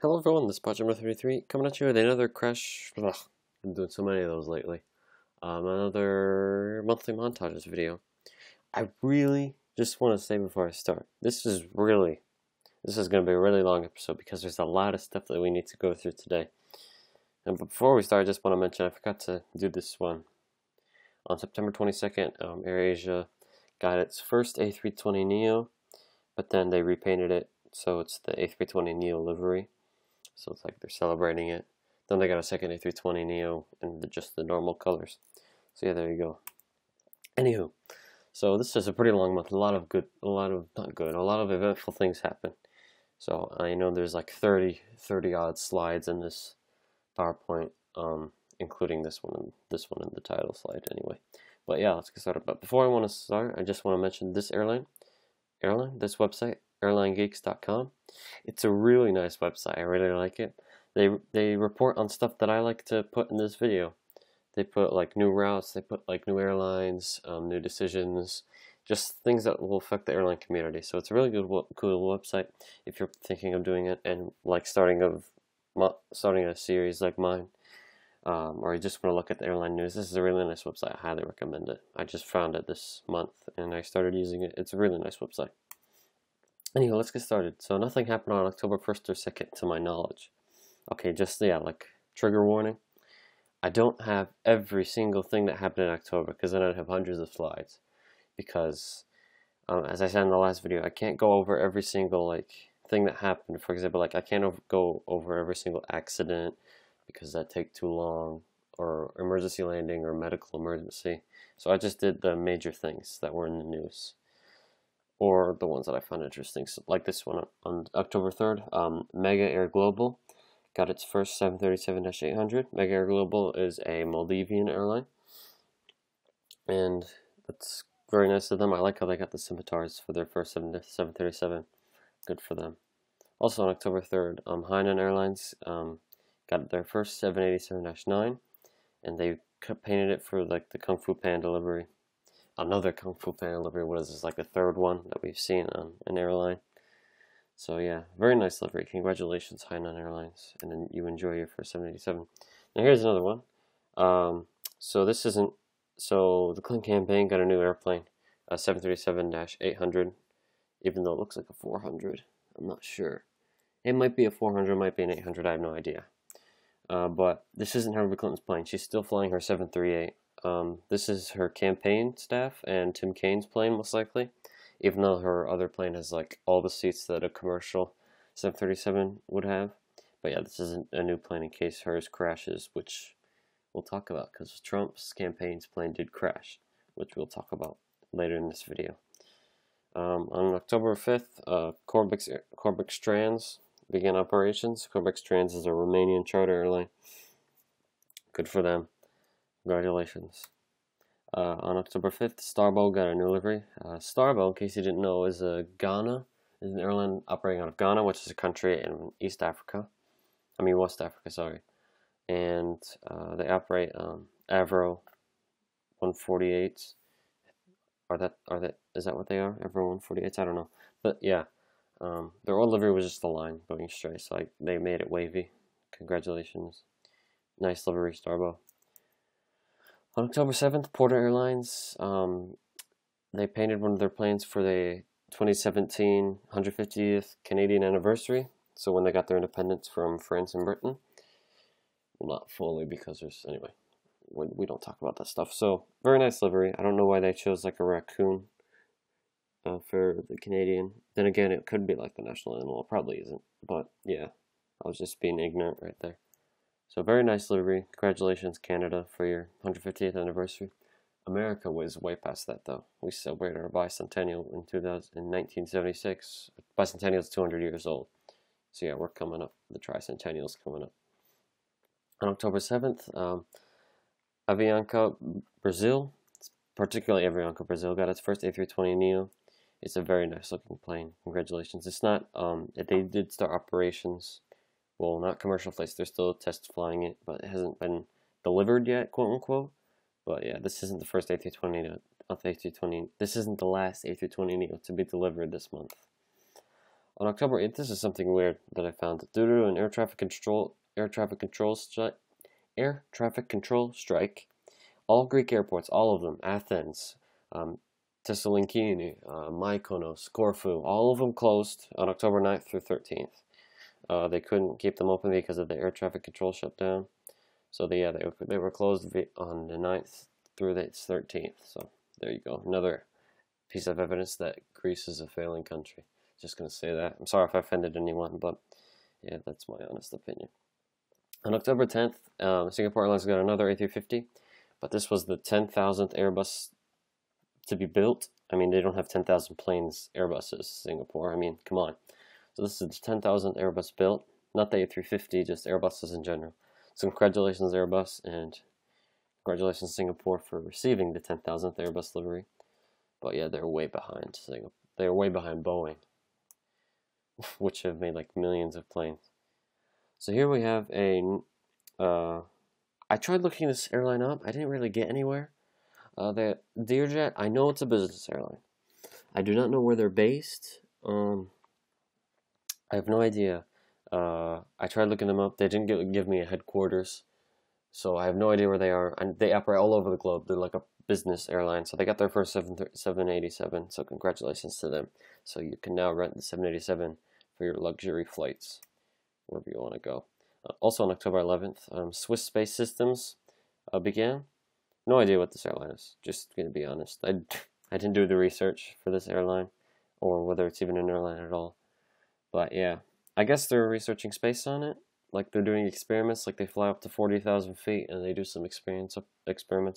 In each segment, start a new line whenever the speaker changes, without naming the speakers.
Hello everyone, this is Project number 33 coming at you with another crash. Ugh, been doing so many of those lately. Another monthly montages video. I really just want to say before I start, this is going to be a really long episode because there's a lot of stuff that we need to go through today. And before we start, I just want to mention I forgot to do this one. On September 22nd, AirAsia got its first A320neo, but then they repainted it so it's the A320neo livery. So it's like they're celebrating it. Then they got a second A320neo in just the normal colors. So yeah, there you go. Anywho, so this is a pretty long month. A lot of eventful things happen. So I know there's like 30 odd slides in this PowerPoint, including this one and the title slide anyway. But yeah, let's get started. But before I want to start, I just want to mention this this website, airlinegeeks.com. It's a really nice website. I really like it. They report on stuff that I like to put in this video. They put like new routes, they put like new airlines, new decisions, just things that will affect the airline community. So it's a really cool website if you're thinking of doing it and like starting a series like mine, or you just want to look at the airline news. This is a really nice website. I highly recommend it. I just found it this month and I started using it. It's a really nice website. Anyway, let's get started. So nothing happened on October 1st or 2nd to my knowledge. Okay, like trigger warning. I don't have every single thing that happened in October because then I'd have hundreds of slides. Because, as I said in the last video, I can't go over every single thing that happened. For example, I can't go over every single accident because that'd take too long, or emergency landing or medical emergency. So I just did the major things that were in the news, or the ones that I found interesting, so like this one on October 3rd. Mega Air Global got its first 737-800. Mega Air Global is a Maldivian airline, and that's very nice of them. I like how they got the scimitars for their first 737. Good for them. Also on October 3rd, Hainan Airlines got their first 787-9, and they painted it for the Kung Fu Panda livery. Another Kung Fu Panda livery. What is this, like the third one that we've seen on an airline? So yeah, very nice livery. Congratulations, Hainan Airlines, and then you enjoy your first 787. Now here's another one. So the Clinton campaign got a new airplane, a 737-800, even though it looks like a 400. I'm not sure. It might be a 400, might be an 800. I have no idea. But this isn't Hillary Clinton's plane. She's still flying her 738. This is her campaign staff and Tim Kaine's plane, most likely, even though her other plane has all the seats that a commercial 737 would have. But yeah, this isn't a new plane in case hers crashes, which we'll talk about because Trump's campaign's plane did crash, which we'll talk about later in this video. On October 5th, Corbex Trans began operations. Corbex Trans is a Romanian charter airline. Good for them. Congratulations. On October 5th, Starbow got a new livery. Starbow, in case you didn't know, is an airline operating out of Ghana, which is a country in West Africa, sorry. And they operate Avro 148s. Is that what they are? Avro 148s? I don't know. But yeah, their old livery was just a line going straight, so they made it wavy. Congratulations. Nice livery, Starbow. On October 7th, Porter Airlines, they painted one of their planes for the 2017 150th Canadian anniversary, so when they got their independence from France and Britain. Well, not fully, because anyway, we don't talk about that stuff. So, very nice livery. I don't know why they chose a raccoon for the Canadian. Then again, it could be like the national animal. It probably isn't, but yeah, I was just being ignorant right there. So very nice livery. Congratulations, Canada, for your 150th anniversary. America was way past that, though. We celebrated our bicentennial in 1976. Bicentennial is 200 years old. So yeah, we're coming up. The tricentennial's coming up. On October 7th, Avianca Brazil, particularly Avianca Brazil, got its first A320neo. It's a very nice looking plane. Congratulations. It's not, they did start operations. Well, not commercial flights, they're still test flying it, but it hasn't been delivered yet, quote unquote. But yeah, this isn't the first A320. This isn't the last A320neo to be delivered this month. On October 8th, this is something weird that I found. Due to an air traffic control strike, all Greek airports, all of them, Athens, Thessaloniki, Mykonos, Corfu, all of them closed on October 9th through 13th. They couldn't keep them open because of the air traffic control shutdown. So they were closed on the 9th through the 13th. So there you go, another piece of evidence that Greece is a failing country. Just gonna say that. I'm sorry if I offended anyone, but yeah, that's my honest opinion. On October 10th, Singapore Airlines got another A350, but this was the 10,000th Airbus to be built. I mean, they don't have 10,000 planes, Airbuses, Singapore. I mean, come on. So this is the 10,000th Airbus built, not the A350, just Airbuses in general. So congratulations, Airbus, and congratulations, Singapore, for receiving the 10,000th Airbus livery. But yeah, they're way behind Singapore. They're way behind Boeing, which have made like millions of planes. So here we have a. I tried looking this airline up. I didn't really get anywhere. The Deerjet, I know it's a business airline. I do not know where they're based. I have no idea. I tried looking them up. They didn't give me a headquarters, so I have no idea where they are. And they operate all over the globe. They're like a business airline. So they got their first 787. So congratulations to them. So you can now rent the 787 for your luxury flights, wherever you want to go. Also on October 11th, Swiss Space Systems began. No idea what this airline is. Just gonna be honest. I didn't do the research for this airline, or whether it's even an airline at all. But yeah, I guess they're researching space on it. Like they're doing experiments, like they fly up to 40,000 feet and they do some experiments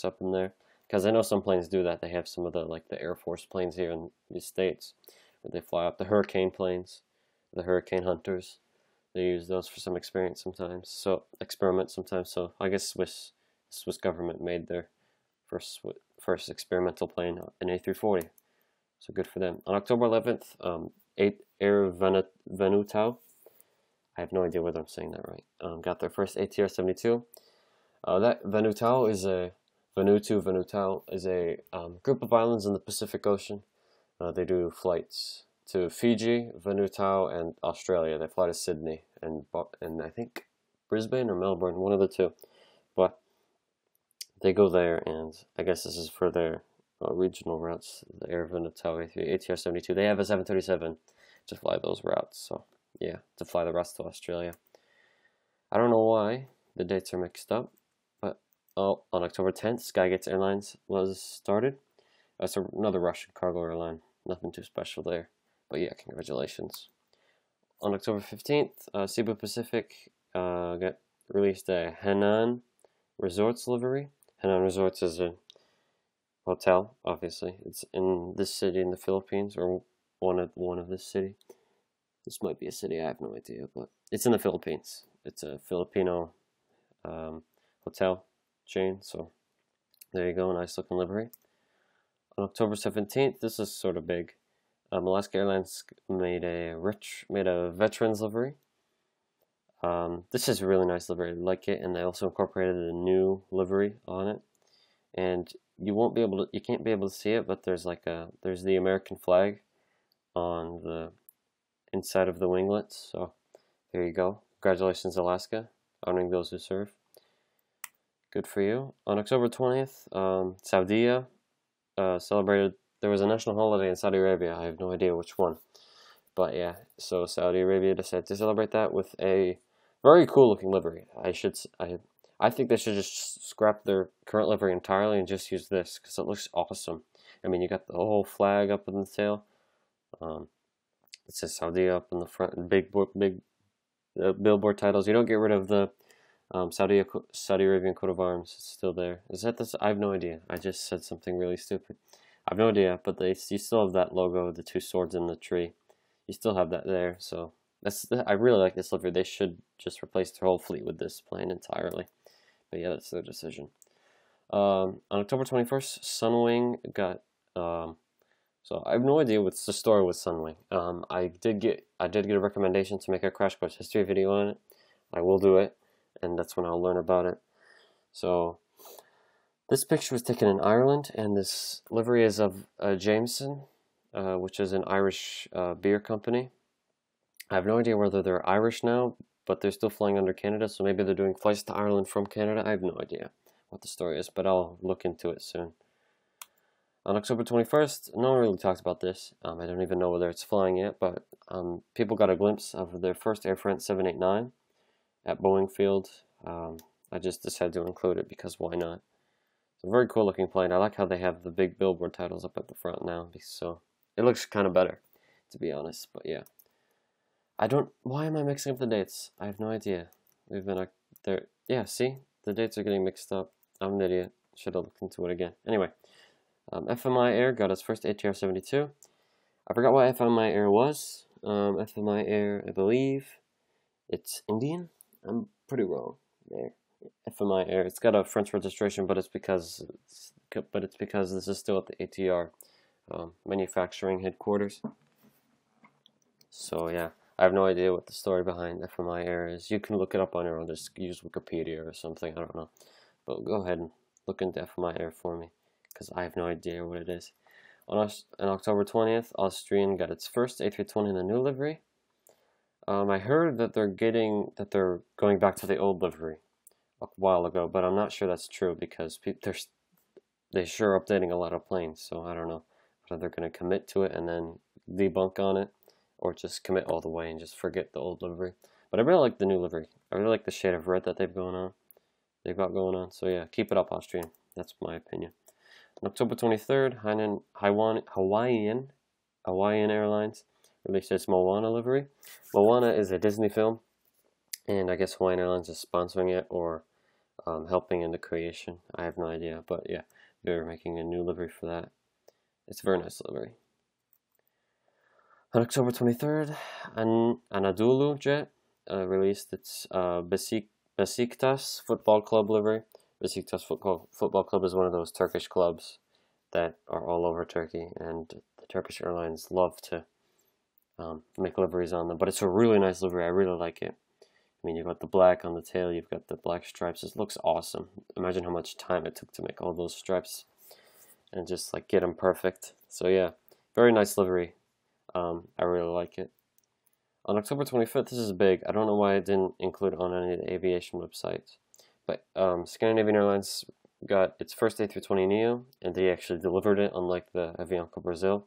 up in there. Because I know some planes do that. They have some of the Air Force planes here in the States, where they fly up, the Hurricane planes, the Hurricane Hunters. They use those for some experiments sometimes. So I guess Swiss government made their first experimental plane, an A340. So good for them. On October 11th, Air Venutau, I have no idea whether I'm saying that right, got their first ATR 72. That Venutau is a group of islands in the Pacific Ocean. They do flights to Fiji, Vanuatu, and Australia. They fly to Sydney and I think Brisbane or Melbourne, one of the two. But they go there, and I guess this is for their regional routes. The Air Venutau ATR 72. They have a 737 to fly those routes. So yeah, to fly the rest of Australia. I don't know why the dates are mixed up, but on October 10th, Skygates Airlines was started. That's another Russian cargo airline. Nothing too special there, but yeah, congratulations. On October 15th, Cebu Pacific released a Henan Resorts livery. Henan Resorts is a hotel, obviously. It's in this city in the Philippines, or one of this city. This might be a city, I have no idea, but it's in the Philippines. It's a Filipino hotel chain, so there you go, nice looking livery. On October 17th, this is sort of big. Alaska Airlines made a veterans livery. This is a really nice livery. I like it, and they also incorporated a new livery on it. And you can't be able to see it, but there's the American flag on the inside of the winglets. So there you go. Congratulations, Alaska, honoring those who serve. Good for you. On October 20th, Saudi celebrated. There was a national holiday in Saudi Arabia. I have no idea which one, but yeah. So Saudi Arabia decided to celebrate that with a very cool looking livery. I think they should just scrap their current livery entirely and just use this because it looks awesome. I mean, you got the whole flag up in the tail. It says Saudi up in the front, big billboard titles. You don't get rid of the Saudi Arabian coat of arms. It's still there. Is that this? I have no idea. I just said something really stupid. I have no idea, but you still have that logo, the two swords in the tree. You still have that there. So I really like this livery. They should just replace their whole fleet with this plane entirely. But yeah, that's their decision. On October 21st, Sunwing got. So I have no idea what's the story with Sunwing. I did get a recommendation to make a crash course history video on it. I will do it, and that's when I'll learn about it. So this picture was taken in Ireland, and this livery is of Jameson, which is an Irish beer company. I have no idea whether they're Irish now, but they're still flying under Canada, so maybe they're doing flights to Ireland from Canada. I have no idea what the story is, but I'll look into it soon. On October 21st, no one really talks about this. I don't even know whether it's flying yet, but people got a glimpse of their first Air France 789 at Boeing Field. I just decided to include it because why not? It's a very cool looking plane. I like how they have the big billboard titles up at the front now, so it looks kind of better, to be honest. But yeah, why am I mixing up the dates? I have no idea. We've been there. Yeah, see, the dates are getting mixed up. I'm an idiot. Should have looked into it again. Anyway, FMI Air got its first ATR 72. I forgot what FMI Air was. FMI Air, I believe it's Indian. I'm pretty wrong there. FMI Air. It's got a French registration, but it's because this is still at the ATR manufacturing headquarters. So yeah, I have no idea what the story behind FMI Air is. You can look it up on your own. Just use Wikipedia or something. I don't know, but go ahead and look into FMI Air for me, because I have no idea what it is. On October 20th, Austrian got its first A320 in the new livery. I heard that they're going back to the old livery a while ago, but I'm not sure that's true because they're sure updating a lot of planes. So I don't know whether they're going to commit to it and then debunk on it, or just commit all the way and just forget the old livery. But I really like the new livery. I really like the shade of red that they've got going on. So yeah, keep it up, Austrian. That's my opinion. On October 23rd, Hawaiian Airlines released its Moana livery. Moana is a Disney film, and I guess Hawaiian Airlines is sponsoring it or helping in the creation. I have no idea, but yeah, they're making a new livery for that. It's a very nice livery. On October 23rd, Anadolu Jet released its Besiktas Football Club livery. Besiktas Football Club is one of those Turkish clubs that are all over Turkey, and the Turkish Airlines love to make liveries on them. But it's a really nice livery. I really like it. I mean, you've got the black on the tail, you've got the black stripes. It looks awesome. Imagine how much time it took to make all those stripes and just like get them perfect. So yeah, very nice livery. I really like it. On October 25th, this is big. I don't know why I didn't include it on any of the aviation websites, but Scandinavian Airlines got its first A320neo, and they actually delivered it, unlike the Avianca Brazil.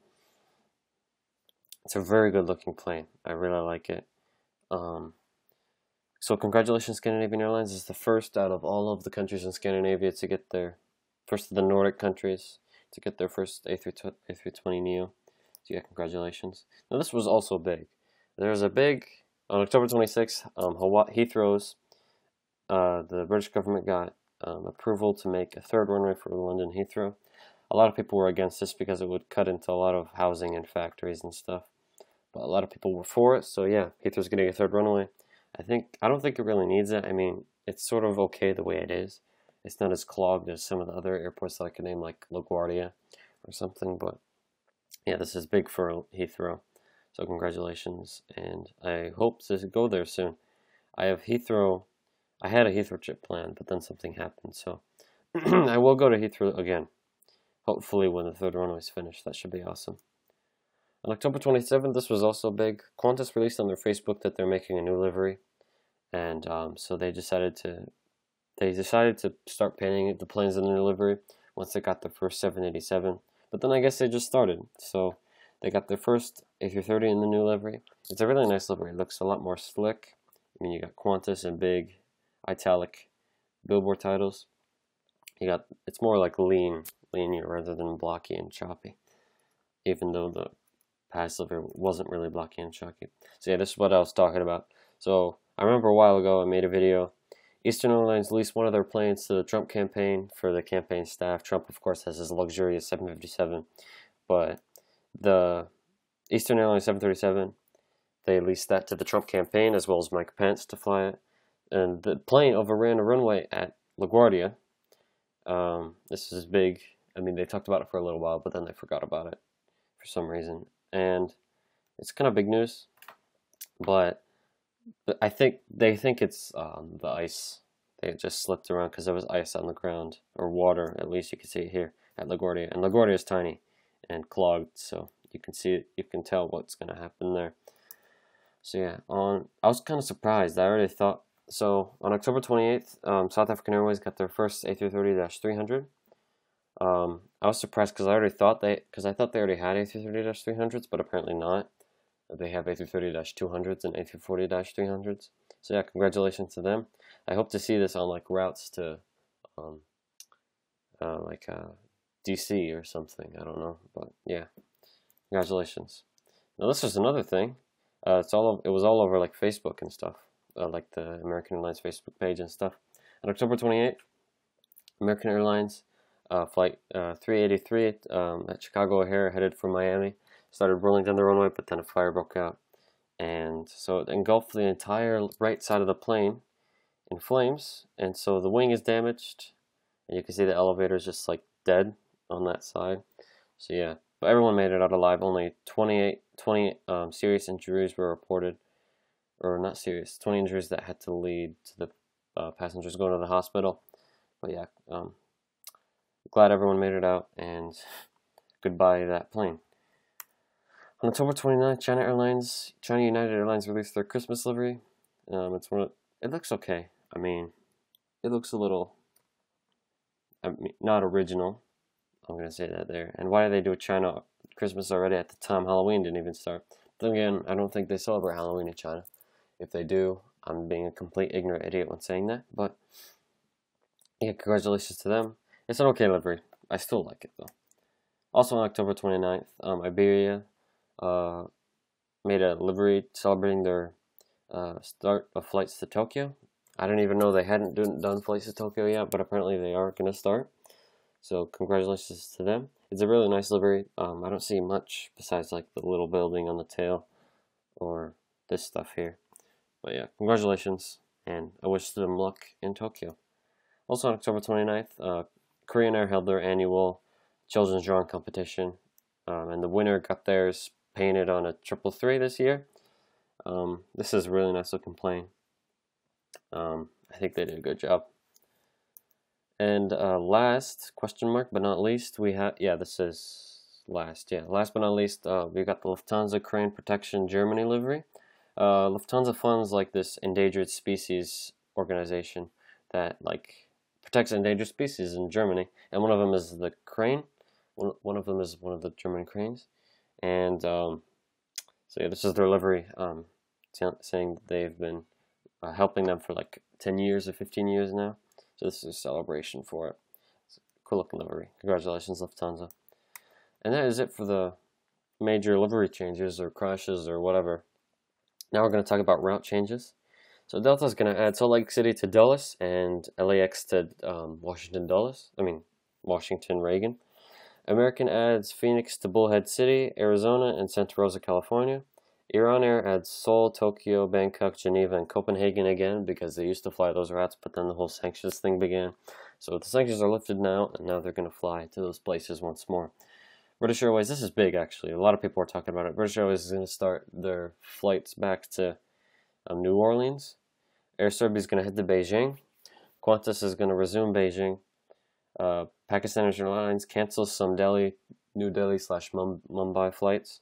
It's a very good looking plane. I really like it. So congratulations, Scandinavian Airlines. It's the first out of all of the countries in Scandinavia to get first of the Nordic countries to get their first A320neo. So yeah, congratulations. Now this was also big. There's a big, on October 26th, Heathrow's, the British government got approval to make a third runway for London Heathrow. A lot of people were against this because it would cut into a lot of housing and factories and stuff. But a lot of people were for it, so yeah, Heathrow's getting a third runway. I don't think it really needs it. I mean, it's sort of okay the way it is. It's not as clogged as some of the other airports that I could name, like LaGuardia or something, but yeah, this is big for Heathrow. So congratulations, and I hope to go there soon. I had a Heathrow trip planned, but then something happened, so I will go to Heathrow again. Hopefully when the third runway is finished. That should be awesome. On October 27th, this was also big. Qantas released on their Facebook that they're making a new livery, and so they decided to start painting the planes in the new livery once they got their first 787. But then I guess they just started, so they got their first A330 in the new livery. It's a really nice livery. It looks a lot more slick. I mean, you got Qantas and big italic billboard titles. It's more like linear rather than blocky and choppy, even though the past livery wasn't really blocky and choppy. So yeah, this is what I was talking about. So I remember a while ago I made a video. Eastern Airlines leased one of their planes to the Trump campaign for the campaign staff. Trump, of course, has his luxurious 757, but the Eastern Airlines 737, they leased that to the Trump campaign as well as Mike Pence to fly it. And the plane overran a runway at LaGuardia. This is big. I mean, they talked about it for a little while, but then they forgot about it for some reason. And it's kind of big news, but I think they think it's the ice. They just slipped around because there was ice on the ground, or water, at least you can see it here at LaGuardia. And LaGuardia is tiny and clogged, so you can see it, you can tell what's going to happen there. So yeah, I was kind of surprised. I already thought so. On October 28th, South African Airways got their first A330-300. I was surprised because I thought they already had A330-300s, but apparently not. They have A330-200s and A340-300s. So yeah, congratulations to them. I hope to see this on like routes to um, like DC or something. I don't know, but yeah, congratulations. Now this is another thing. It was all over like Facebook and stuff, like the American Airlines Facebook page and stuff. On October 28th, American Airlines flight 383 at Chicago O'Hare headed for Miami started rolling down the runway, but then a fire broke out, and so it engulfed the entire right side of the plane in flames, and so the wing is damaged, and you can see the elevator is just like dead on that side. So yeah, but everyone made it out alive. Only 20 serious injuries were reported, or not serious, 20 injuries that had to lead to the passengers going to the hospital. But yeah, glad everyone made it out, and goodbye that plane. On October 29th, China United Airlines released their Christmas livery. It looks okay. I mean, it looks a little, not original. I'm gonna say that there. And why do they do China Christmas already at the time Halloween didn't even start? Then again, I don't think they celebrate Halloween in China. If they do, I'm being a complete ignorant idiot when saying that. But yeah, congratulations to them. It's an okay livery. I still like it though. Also on October 29th, Iberia made a livery celebrating their start of flights to Tokyo. I didn't even know they hadn't done flights to Tokyo yet, but apparently they are going to start. So congratulations to them. It's a really nice livery. I don't see much besides like the little building on the tail or this stuff here. But yeah, congratulations, and I wish them luck in Tokyo. Also on October 29th, Korean Air held their annual children's drawing competition, and the winner got theirs painted on a 333 this year. This is a really nice looking plane. I think they did a good job. And last, question mark, but not least, we have, yeah, this is last, yeah, last but not least, we got the Lufthansa Crane Protection Germany livery. Lufthansa funds like this endangered species organization that like protects endangered species in Germany, and one of them is the crane. One of them is one of the German cranes, and so yeah, this is their livery, saying they've been helping them for like 10 years or 15 years now. So this is a celebration for it. It's a cool looking livery. Congratulations, Lufthansa. And that is it for the major livery changes or crashes or whatever. Now we're going to talk about route changes. So Delta is going to add Salt Lake City to Dulles and LAX to Washington Reagan. American adds Phoenix to Bullhead City, Arizona, and Santa Rosa, California. Iran Air adds Seoul, Tokyo, Bangkok, Geneva, and Copenhagen again because they used to fly those routes, but then the whole sanctions thing began. So the sanctions are lifted now, and now they're going to fly to those places once more. British Airways, this is big actually. A lot of people are talking about it. British Airways is going to start their flights back to New Orleans. Air Serbia is going to head to Beijing. Qantas is going to resume Beijing. Pakistan Airlines cancels some New Delhi / Mumbai flights,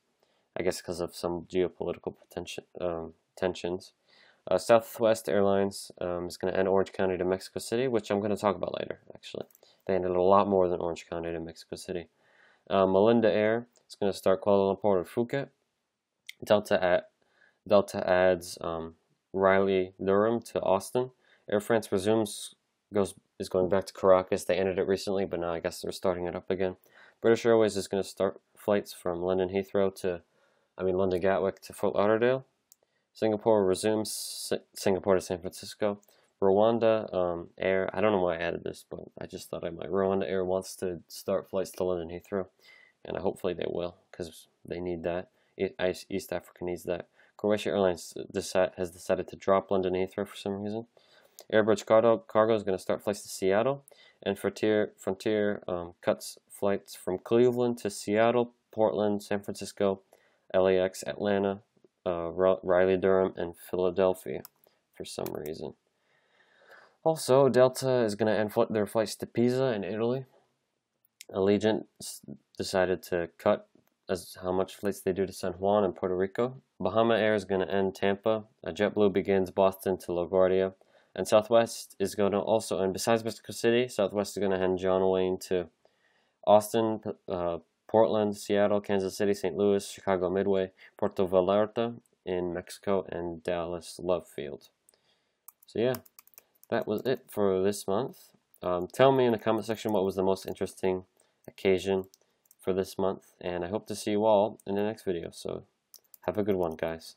I guess because of some geopolitical tensions. Southwest Airlines is going to end Orange County to Mexico City, which I'm going to talk about later, actually. They ended a lot more than Orange County to Mexico City. Melinda Air is going to start Kuala Lumpur to Phuket. Delta adds Raleigh Durham to Austin. Air France is going back to Caracas. They ended it recently, but now I guess they're starting it up again. British Airways is going to start flights from London Gatwick to Fort Lauderdale. Singapore resumes Singapore to San Francisco. Rwanda Air, I don't know why I added this, but I just thought I might. Rwanda Air wants to start flights to London Heathrow, and hopefully they will, because they need that. East Africa needs that. Croatia Airlines has decided to drop London Heathrow for some reason. Airbridge Cargo is going to start flights to Seattle, and Frontier cuts flights from Cleveland to Seattle, Portland, San Francisco, LAX, Atlanta, Raleigh Durham, and Philadelphia for some reason. Also, Delta is going to end their flights to Pisa in Italy. Allegiant decided to cut as how much flights they do to San Juan and Puerto Rico. Bahama Air is going to end Tampa. JetBlue begins Boston to LaGuardia. And Southwest is going to also end, besides Mexico City, Southwest is going to end John Wayne to Austin, Portland, Seattle, Kansas City, St. Louis, Chicago Midway, Puerto Vallarta in Mexico, and Dallas Love Field. So yeah, that was it for this month. Tell me in the comment section what was the most interesting occasion for this month, and I hope to see you all in the next video. So have a good one, guys.